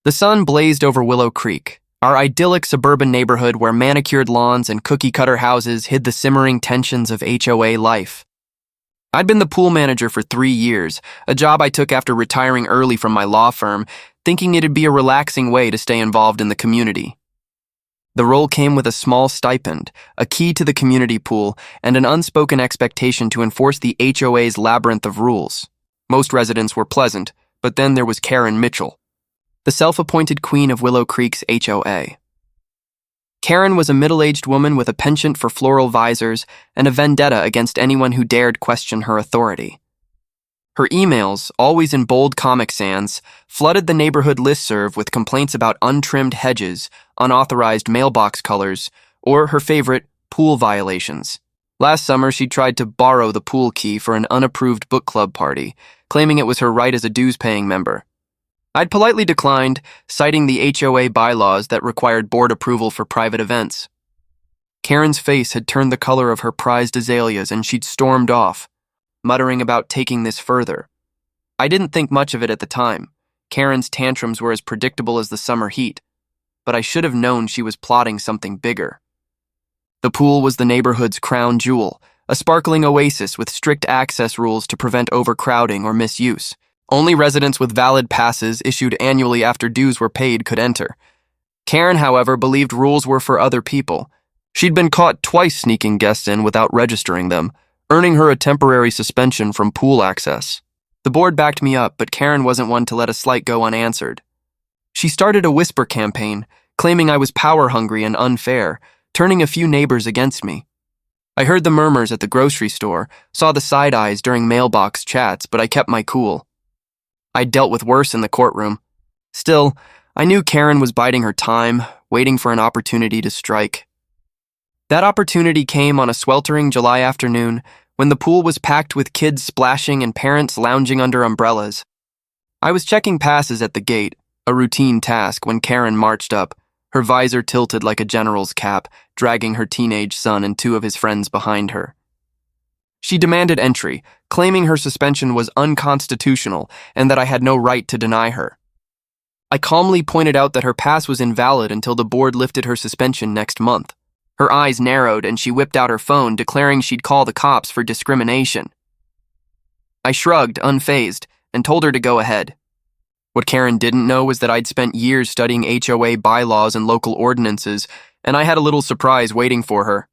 The sun blazed over Willow Creek, our idyllic suburban neighborhood where manicured lawns and cookie-cutter houses hid the simmering tensions of HOA life. I'd been the pool manager for 3 years, a job I took after retiring early from my law firm, thinking it'd be a relaxing way to stay involved in the community. The role came with a small stipend, a key to the community pool, and an unspoken expectation to enforce the HOA's labyrinth of rules. Most residents were pleasant, but then there was Karen Mitchell, the self-appointed queen of Willow Creek's HOA. Karen was a middle-aged woman with a penchant for floral visors and a vendetta against anyone who dared question her authority. Her emails, always in bold Comic Sans, flooded the neighborhood listserv with complaints about untrimmed hedges, unauthorized mailbox colors, or her favorite, pool violations. Last summer, she tried to borrow the pool key for an unapproved book club party, claiming it was her right as a dues-paying member. I'd politely declined, citing the HOA bylaws that required board approval for private events. Karen's face had turned the color of her prized azaleas and she'd stormed off, muttering about taking this further. I didn't think much of it at the time. Karen's tantrums were as predictable as the summer heat, but I should have known she was plotting something bigger. The pool was the neighborhood's crown jewel, a sparkling oasis with strict access rules to prevent overcrowding or misuse. Only residents with valid passes issued annually after dues were paid could enter. Karen, however, believed rules were for other people. She'd been caught twice sneaking guests in without registering them, earning her a temporary suspension from pool access. The board backed me up, but Karen wasn't one to let a slight go unanswered. She started a whisper campaign, claiming I was power-hungry and unfair, turning a few neighbors against me. I heard the murmurs at the grocery store, saw the side eyes during mailbox chats, but I kept my cool. I'd dealt with worse in the courtroom. Still, I knew Karen was biding her time, waiting for an opportunity to strike. That opportunity came on a sweltering July afternoon when the pool was packed with kids splashing and parents lounging under umbrellas. I was checking passes at the gate, a routine task, when Karen marched up, her visor tilted like a general's cap, dragging her teenage son and 2 of his friends behind her. She demanded entry, claiming her suspension was unconstitutional and that I had no right to deny her. I calmly pointed out that her pass was invalid until the board lifted her suspension next month. Her eyes narrowed and she whipped out her phone, declaring she'd call the cops for discrimination. I shrugged, unfazed, and told her to go ahead. What Karen didn't know was that I'd spent years studying HOA bylaws and local ordinances, and I had a little surprise waiting for her.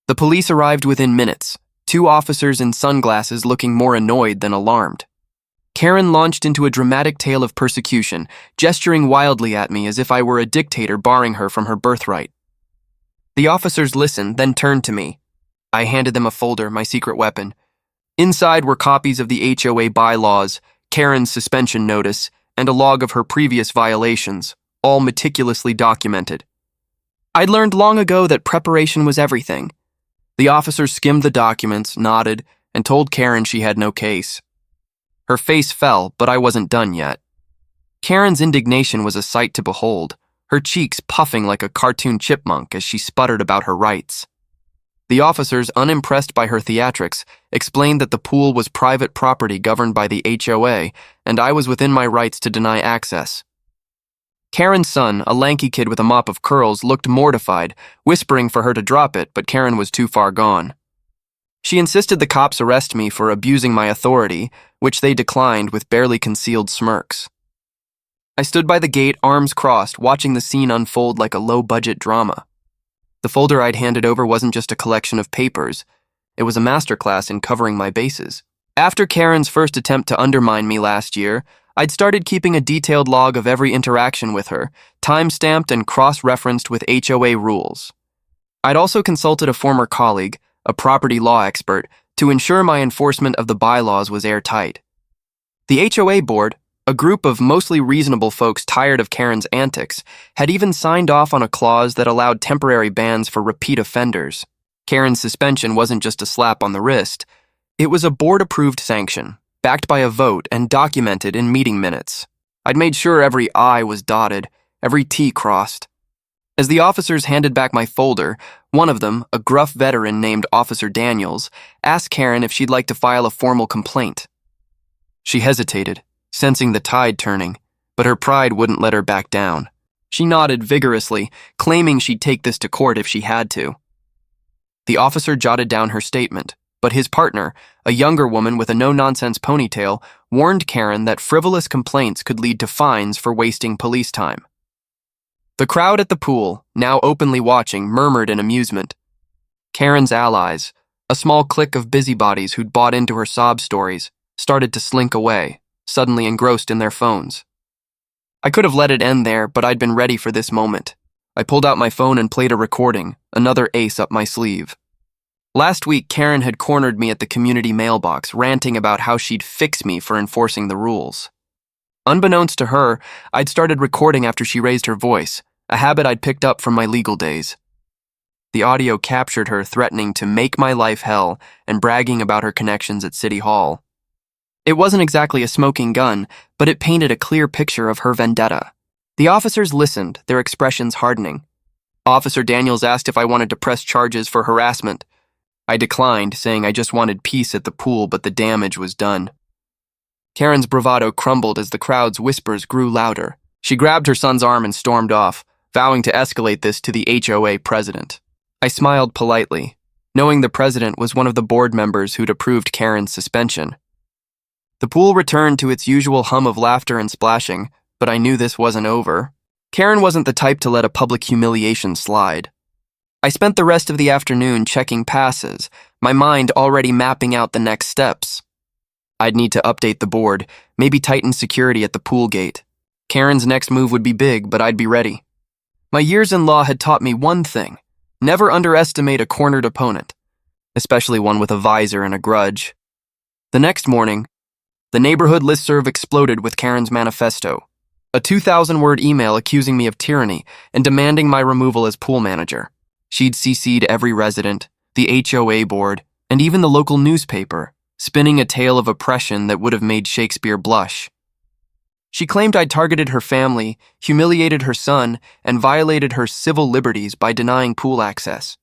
The police arrived within minutes, 2 officers in sunglasses looking more annoyed than alarmed. Karen launched into a dramatic tale of persecution, gesturing wildly at me as if I were a dictator barring her from her birthright. The officers listened, then turned to me. I handed them a folder, my secret weapon. Inside were copies of the HOA bylaws, Karen's suspension notice, and a log of her previous violations, all meticulously documented. I'd learned long ago that preparation was everything. The officers skimmed the documents, nodded, and told Karen she had no case. Her face fell, but I wasn't done yet. Karen's indignation was a sight to behold, her cheeks puffing like a cartoon chipmunk as she sputtered about her rights. The officers, unimpressed by her theatrics, explained that the pool was private property governed by the HOA, and I was within my rights to deny access. Karen's son, a lanky kid with a mop of curls, looked mortified, whispering for her to drop it, but Karen was too far gone. She insisted the cops arrest me for abusing my authority, which they declined with barely concealed smirks. I stood by the gate, arms crossed, watching the scene unfold like a low-budget drama. The folder I'd handed over wasn't just a collection of papers. It was a masterclass in covering my bases. After Karen's first attempt to undermine me last year, I'd started keeping a detailed log of every interaction with her, time-stamped and cross-referenced with HOA rules. I'd also consulted a former colleague, a property law expert, to ensure my enforcement of the bylaws was airtight. The HOA board, a group of mostly reasonable folks tired of Karen's antics, had even signed off on a clause that allowed temporary bans for repeat offenders. Karen's suspension wasn't just a slap on the wrist. It was a board-approved sanction, backed by a vote and documented in meeting minutes. I'd made sure every I was dotted, every T crossed. As the officers handed back my folder, one of them, a gruff veteran named Officer Daniels, asked Karen if she'd like to file a formal complaint. She hesitated, sensing the tide turning, but her pride wouldn't let her back down. She nodded vigorously, claiming she'd take this to court if she had to. The officer jotted down her statement, but his partner, a younger woman with a no-nonsense ponytail, warned Karen that frivolous complaints could lead to fines for wasting police time. The crowd at the pool, now openly watching, murmured in amusement. Karen's allies, a small clique of busybodies who'd bought into her sob stories, started to slink away, suddenly engrossed in their phones. I could have let it end there, but I'd been ready for this moment. I pulled out my phone and played a recording, another ace up my sleeve. Last week, Karen had cornered me at the community mailbox, ranting about how she'd fix me for enforcing the rules. Unbeknownst to her, I'd started recording after she raised her voice, a habit I'd picked up from my legal days. The audio captured her threatening to make my life hell and bragging about her connections at City Hall. It wasn't exactly a smoking gun, but it painted a clear picture of her vendetta. The officers listened, their expressions hardening. Officer Daniels asked if I wanted to press charges for harassment. I declined, saying I just wanted peace at the pool, but the damage was done. Karen's bravado crumbled as the crowd's whispers grew louder. She grabbed her son's arm and stormed off, vowing to escalate this to the HOA president. I smiled politely, knowing the president was one of the board members who'd approved Karen's suspension. The pool returned to its usual hum of laughter and splashing, but I knew this wasn't over. Karen wasn't the type to let a public humiliation slide. I spent the rest of the afternoon checking passes, my mind already mapping out the next steps. I'd need to update the board, maybe tighten security at the pool gate. Karen's next move would be big, but I'd be ready. My years in law had taught me one thing: never underestimate a cornered opponent, especially one with a visor and a grudge. The next morning, the neighborhood listserv exploded with Karen's manifesto, a 2,000-word email accusing me of tyranny and demanding my removal as pool manager. She'd CC'd every resident, the HOA board, and even the local newspaper, spinning a tale of oppression that would have made Shakespeare blush. She claimed I'd targeted her family, humiliated her son, and violated her civil liberties by denying pool access.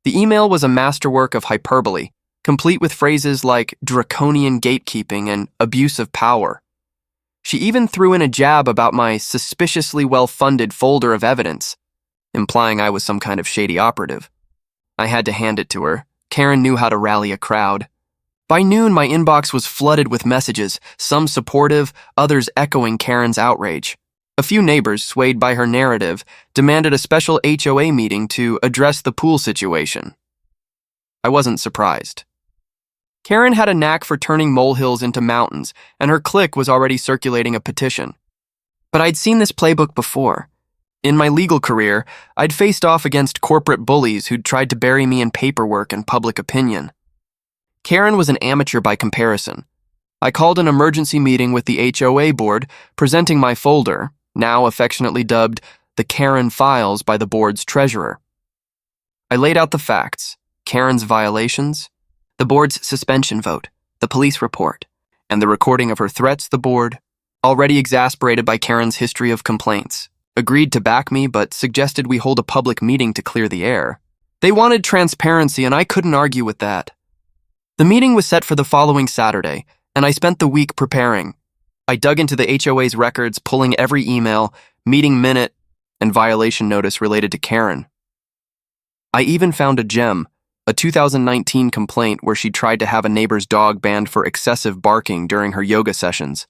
The email was a masterwork of hyperbole, complete with phrases like draconian gatekeeping and abuse of power. She even threw in a jab about my suspiciously well-funded folder of evidence, implying I was some kind of shady operative. I had to hand it to her. Karen knew how to rally a crowd. By noon, my inbox was flooded with messages, some supportive, others echoing Karen's outrage. A few neighbors, swayed by her narrative, demanded a special HOA meeting to address the pool situation. I wasn't surprised. Karen had a knack for turning molehills into mountains, and her clique was already circulating a petition. But I'd seen this playbook before. In my legal career, I'd faced off against corporate bullies who'd tried to bury me in paperwork and public opinion. Karen was an amateur by comparison. I called an emergency meeting with the HOA board, presenting my folder, now affectionately dubbed the Karen Files by the board's treasurer. I laid out the facts: Karen's violations, the board's suspension vote, the police report, and the recording of her threats. The board, already exasperated by Karen's history of complaints, agreed to back me but suggested we hold a public meeting to clear the air. They wanted transparency, and I couldn't argue with that. The meeting was set for the following Saturday, and I spent the week preparing. I dug into the HOA's records, pulling every email, meeting minute, and violation notice related to Karen. I even found a gem, a 2019 complaint where she tried to have a neighbor's dog banned for excessive barking during her yoga sessions.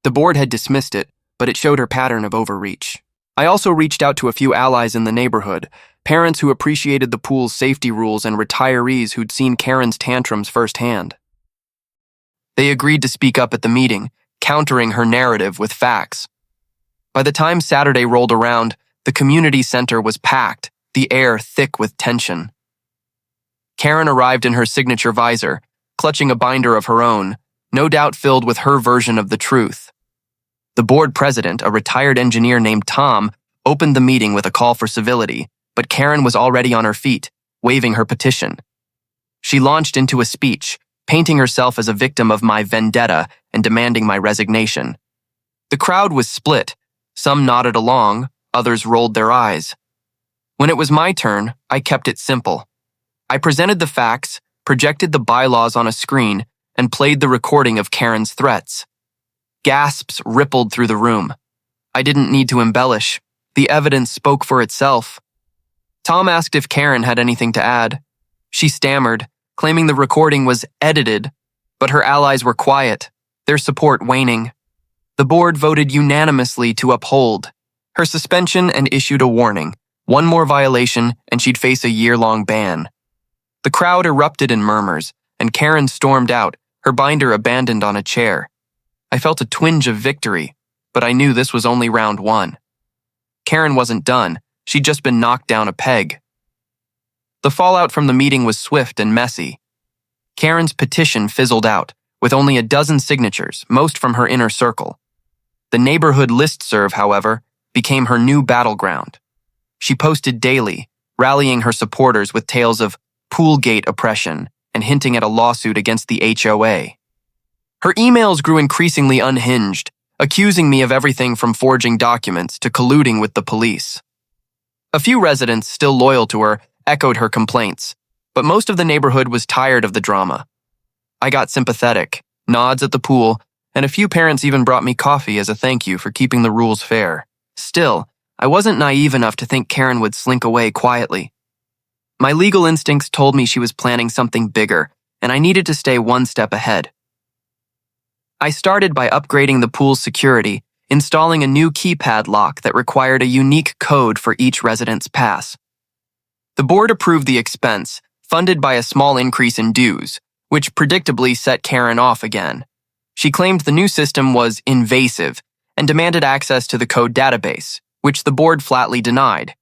The board had dismissed it, but it showed her pattern of overreach. I also reached out to a few allies in the neighborhood, parents who appreciated the pool's safety rules and retirees who'd seen Karen's tantrums firsthand. They agreed to speak up at the meeting, countering her narrative with facts. By the time Saturday rolled around, the community center was packed, the air thick with tension. Karen arrived in her signature visor, clutching a binder of her own, no doubt filled with her version of the truth. The board president, a retired engineer named Tom, opened the meeting with a call for civility, but Karen was already on her feet, waving her petition. She launched into a speech, painting herself as a victim of my vendetta and demanding my resignation. The crowd was split. Some nodded along, others rolled their eyes. When it was my turn, I kept it simple. I presented the facts, projected the bylaws on a screen, and played the recording of Karen's threats. Gasps rippled through the room. I didn't need to embellish. The evidence spoke for itself. Tom asked if Karen had anything to add. She stammered, claiming the recording was edited, but her allies were quiet, their support waning. The board voted unanimously to uphold her suspension and issued a warning. One more violation, and she'd face a year-long ban. The crowd erupted in murmurs, and Karen stormed out, her binder abandoned on a chair. I felt a twinge of victory, but I knew this was only round one. Karen wasn't done. She'd just been knocked down a peg. The fallout from the meeting was swift and messy. Karen's petition fizzled out, with only a dozen signatures, most from her inner circle. The neighborhood listserv, however, became her new battleground. She posted daily, rallying her supporters with tales of poolgate oppression and hinting at a lawsuit against the HOA. Her emails grew increasingly unhinged, accusing me of everything from forging documents to colluding with the police. A few residents, still loyal to her, echoed her complaints, but most of the neighborhood was tired of the drama. I got sympathetic, nods at the pool, and a few parents even brought me coffee as a thank you for keeping the rules fair. Still, I wasn't naive enough to think Karen would slink away quietly. My legal instincts told me she was planning something bigger, and I needed to stay one step ahead. I started by upgrading the pool's security, installing a new keypad lock that required a unique code for each resident's pass. The board approved the expense, funded by a small increase in dues, which predictably set Karen off again. She claimed the new system was invasive and demanded access to the code database, which the board flatly denied.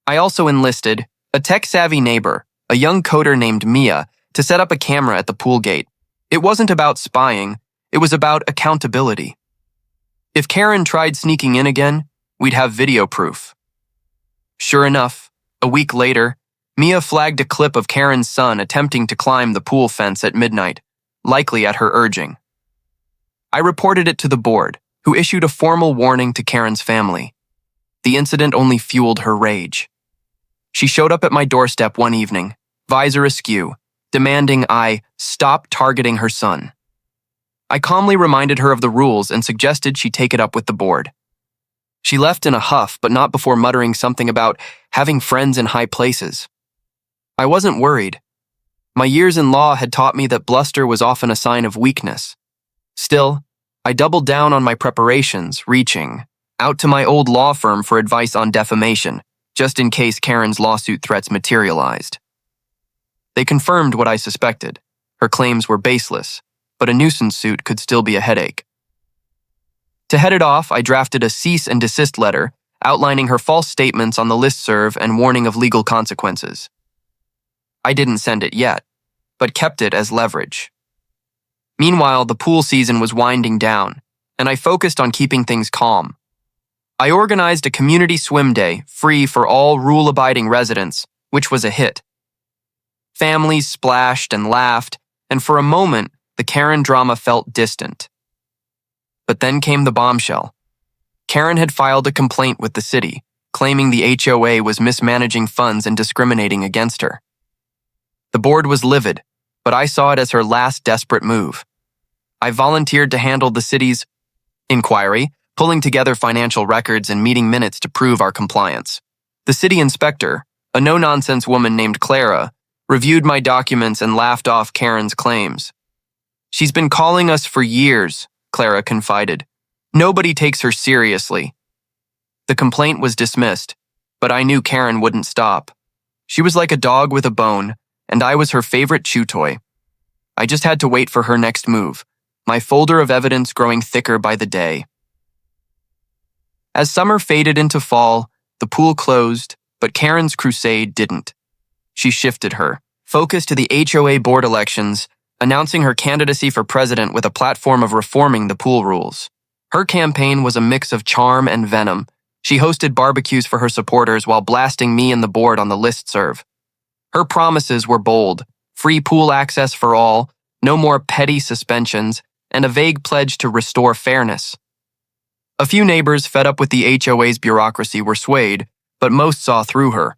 I also enlisted a tech-savvy neighbor, a young coder named Mia, to set up a camera at the pool gate. It wasn't about spying, it was about accountability. If Karen tried sneaking in again, we'd have video proof. Sure enough, a week later, Mia flagged a clip of Karen's son attempting to climb the pool fence at midnight, likely at her urging. I reported it to the board, who issued a formal warning to Karen's family. The incident only fueled her rage. She showed up at my doorstep one evening, visor askew, demanding I stop targeting her son. I calmly reminded her of the rules and suggested she take it up with the board. She left in a huff, but not before muttering something about having friends in high places. I wasn't worried. My years in law had taught me that bluster was often a sign of weakness. Still, I doubled down on my preparations, reaching out to my old law firm for advice on defamation, just in case Karen's lawsuit threats materialized. They confirmed what I suspected. Her claims were baseless, but a nuisance suit could still be a headache. To head it off, I drafted a cease and desist letter outlining her false statements on the listserv and warning of legal consequences. I didn't send it yet, but kept it as leverage. Meanwhile, the pool season was winding down, and I focused on keeping things calm. I organized a community swim day, free for all rule-abiding residents, which was a hit. Families splashed and laughed, and for a moment, the Karen drama felt distant. But then came the bombshell. Karen had filed a complaint with the city, claiming the HOA was mismanaging funds and discriminating against her. The board was livid, but I saw it as her last desperate move. I volunteered to handle the city's inquiry, pulling together financial records and meeting minutes to prove our compliance. The city inspector, a no-nonsense woman named Clara, reviewed my documents and laughed off Karen's claims. "She's been calling us for years," Clara confided. "Nobody takes her seriously." The complaint was dismissed, but I knew Karen wouldn't stop. She was like a dog with a bone, and I was her favorite chew toy. I just had to wait for her next move, my folder of evidence growing thicker by the day. As summer faded into fall, the pool closed, but Karen's crusade didn't. She shifted her focus to the HOA board elections, announcing her candidacy for president with a platform of reforming the pool rules. Her campaign was a mix of charm and venom. She hosted barbecues for her supporters while blasting me and the board on the listserv. Her promises were bold: free pool access for all, no more petty suspensions, and a vague pledge to restore fairness. A few neighbors fed up with the HOA's bureaucracy were swayed, but most saw through her.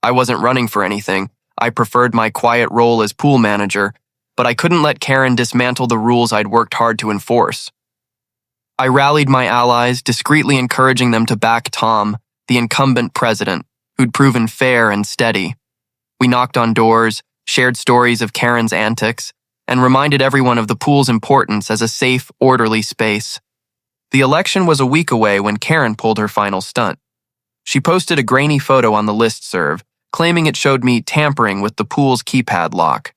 I wasn't running for anything. I preferred my quiet role as pool manager, but I couldn't let Karen dismantle the rules I'd worked hard to enforce. I rallied my allies, discreetly encouraging them to back Tom, the incumbent president, who'd proven fair and steady. We knocked on doors, shared stories of Karen's antics, and reminded everyone of the pool's importance as a safe, orderly space. The election was a week away when Karen pulled her final stunt. She posted a grainy photo on the listserv, claiming it showed me tampering with the pool's keypad lock.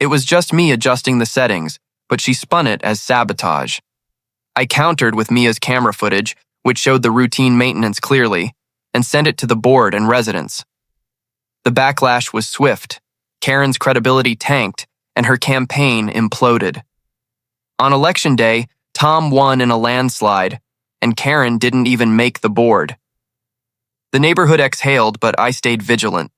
It was just me adjusting the settings, but she spun it as sabotage. I countered with Mia's camera footage, which showed the routine maintenance clearly, and sent it to the board and residents. The backlash was swift. Karen's credibility tanked, and her campaign imploded. On election day, Tom won in a landslide, and Karen didn't even make the board. The neighborhood exhaled, but I stayed vigilant.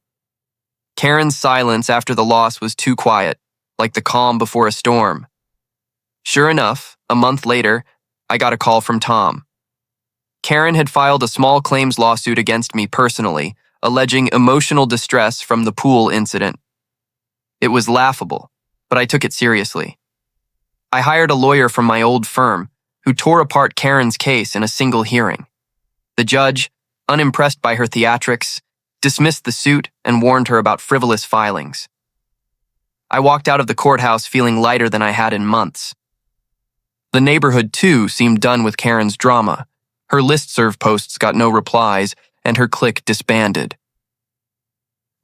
Karen's silence after the loss was too quiet, like the calm before a storm. Sure enough, a month later, I got a call from Tom. Karen had filed a small claims lawsuit against me personally, alleging emotional distress from the pool incident. It was laughable, but I took it seriously. I hired a lawyer from my old firm who tore apart Karen's case in a single hearing. The judge, unimpressed by her theatrics, dismissed the suit and warned her about frivolous filings. I walked out of the courthouse feeling lighter than I had in months. The neighborhood, too, seemed done with Karen's drama. Her listserv posts got no replies, and her clique disbanded.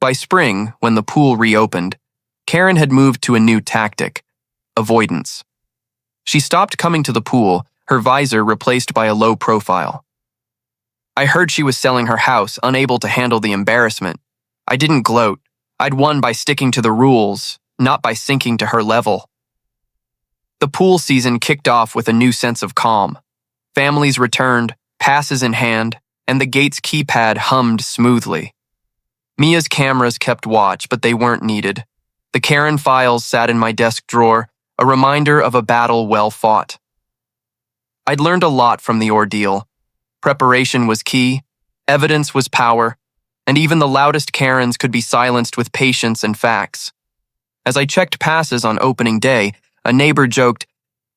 By spring, when the pool reopened, Karen had moved to a new tactic: avoidance. She stopped coming to the pool, her visor replaced by a low profile. I heard she was selling her house, unable to handle the embarrassment. I didn't gloat. I'd won by sticking to the rules, not by sinking to her level. The pool season kicked off with a new sense of calm. Families returned, passes in hand, and the gate's keypad hummed smoothly. Mia's cameras kept watch, but they weren't needed. The Karen files sat in my desk drawer, a reminder of a battle well fought. I'd learned a lot from the ordeal. Preparation was key, evidence was power, and even the loudest Karens could be silenced with patience and facts. As I checked passes on opening day, a neighbor joked,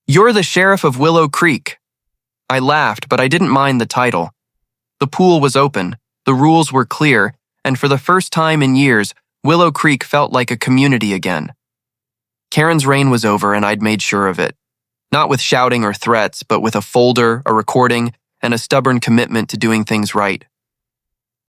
"You're the sheriff of Willow Creek." I laughed, but I didn't mind the title. The pool was open, the rules were clear, and for the first time in years, Willow Creek felt like a community again. Karen's reign was over, and I'd made sure of it. Not with shouting or threats, but with a folder, a recording, and a stubborn commitment to doing things right.